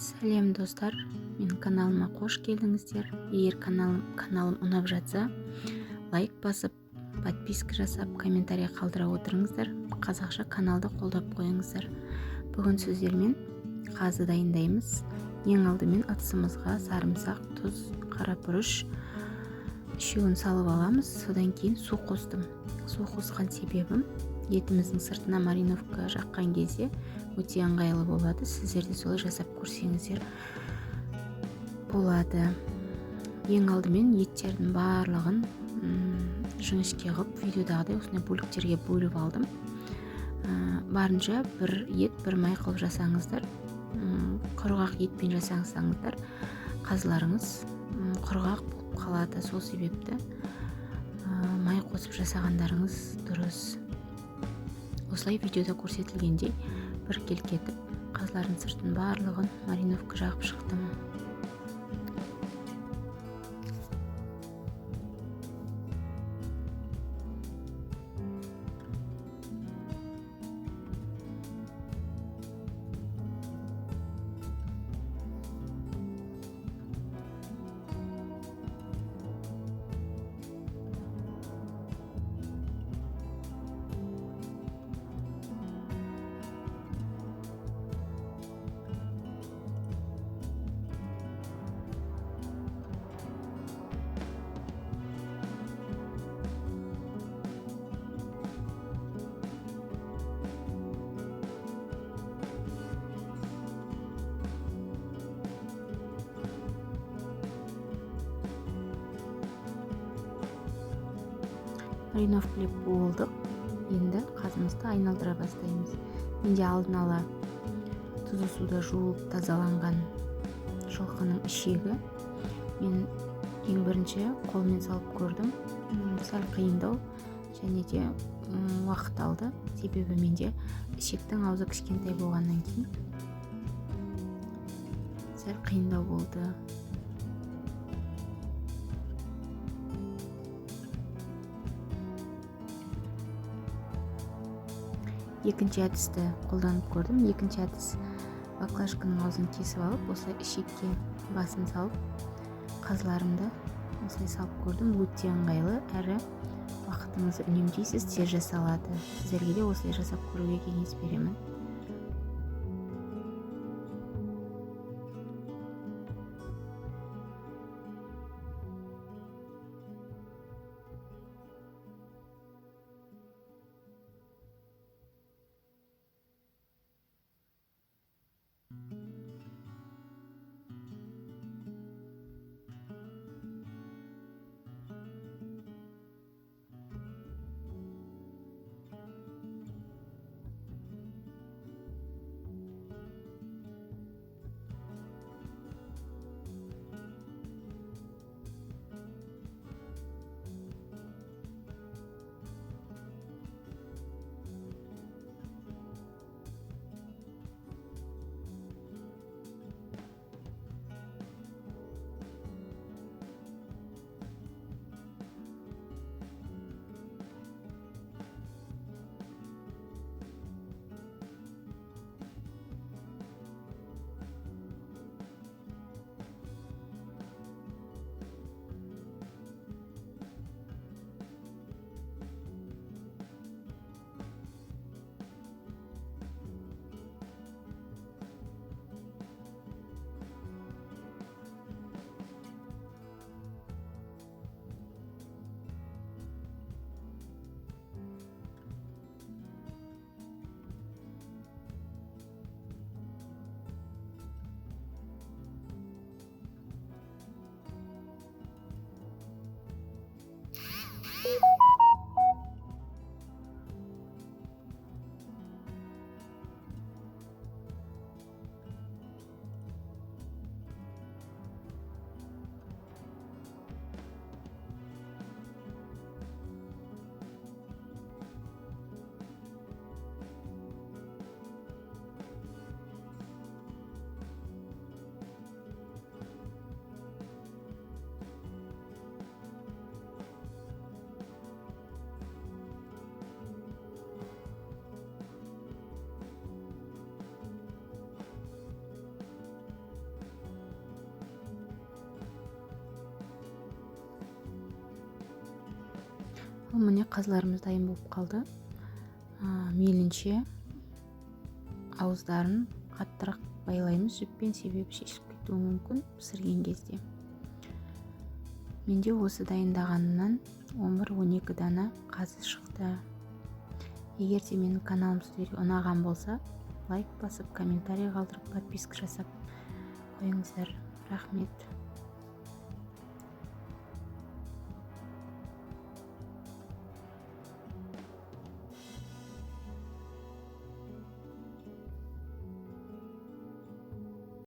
Сәлем достар, менің каналыма қош келдіңіздер. Егер каналым ұнап жатса, лайк басып, подписка жасап, комментарий қалдыра отырыңыздар. Қазақша каналды қолдап қойыңыздар. Бүгін сіздермен қазы дайындаймыз. Ең алдымен ыдысымызға сарымсақ, тұз, қарапүріш үшеуін салып аламыз. Содан кейін су қостым. Су қосқан себебім, етіміздің сыртына мариновка жаққан кезде өте ыңғайлы болады. Сіздер де солай жасап көрсеңіздер болады. Ең алдымен еттердің барлығын жіңішке қылып, видеодағыдай осындай бөліктерге бөліп алдым. Барынша бір ет, бір май қылып жасаңыздар. Құрғақ етпен жасаңыздар, қазыларыңыз құрғақ болып қалады. Сол себепті май қосып жасағандарыңыз дұрыс. Осылай видеода көрсетілгендей бір келкетіп, қазылардың сыртын барлығын мариновка жағып шықтым. Мариновкілеп болдық. Енді қазымызды айналдыра бастаймыз. Менде алдын ала тұзды суда жуылып тазаланған жылқының ішегі. Мен ең бірінші қолмен салып көрдім. Сәл қиындау және де уақыт алды. Себебі менде ішектің аузы кішкентай болғаннан кейін сәл қиындау болды. Екінші әдісті қолданып көрдім. Екінші әдіс баклажканың аузын кесіп алып, осылай ішекке басын салып, қазыларымды осылай салып көрдім. Өте ыңғайлы әрі уақытыңызды үнемдейсіз, тез жасалады. Сіздерге де осылай жасап көруге кеңес беремін. Міне қазыларымыз дайын болып қалды. Мейлінше ауыздарын қаттырақ байлаймыз жіппен, себебі шешіліп кетуі мүмкін пісірген кезде. Менде осы дайындағанымнан 11-12 дана қазы шықты. Егер де менің каналым сіздерге ұнаған болса, лайк басып, комментарий қалдырып, подписка жасап қойыңыздар. Рахмет.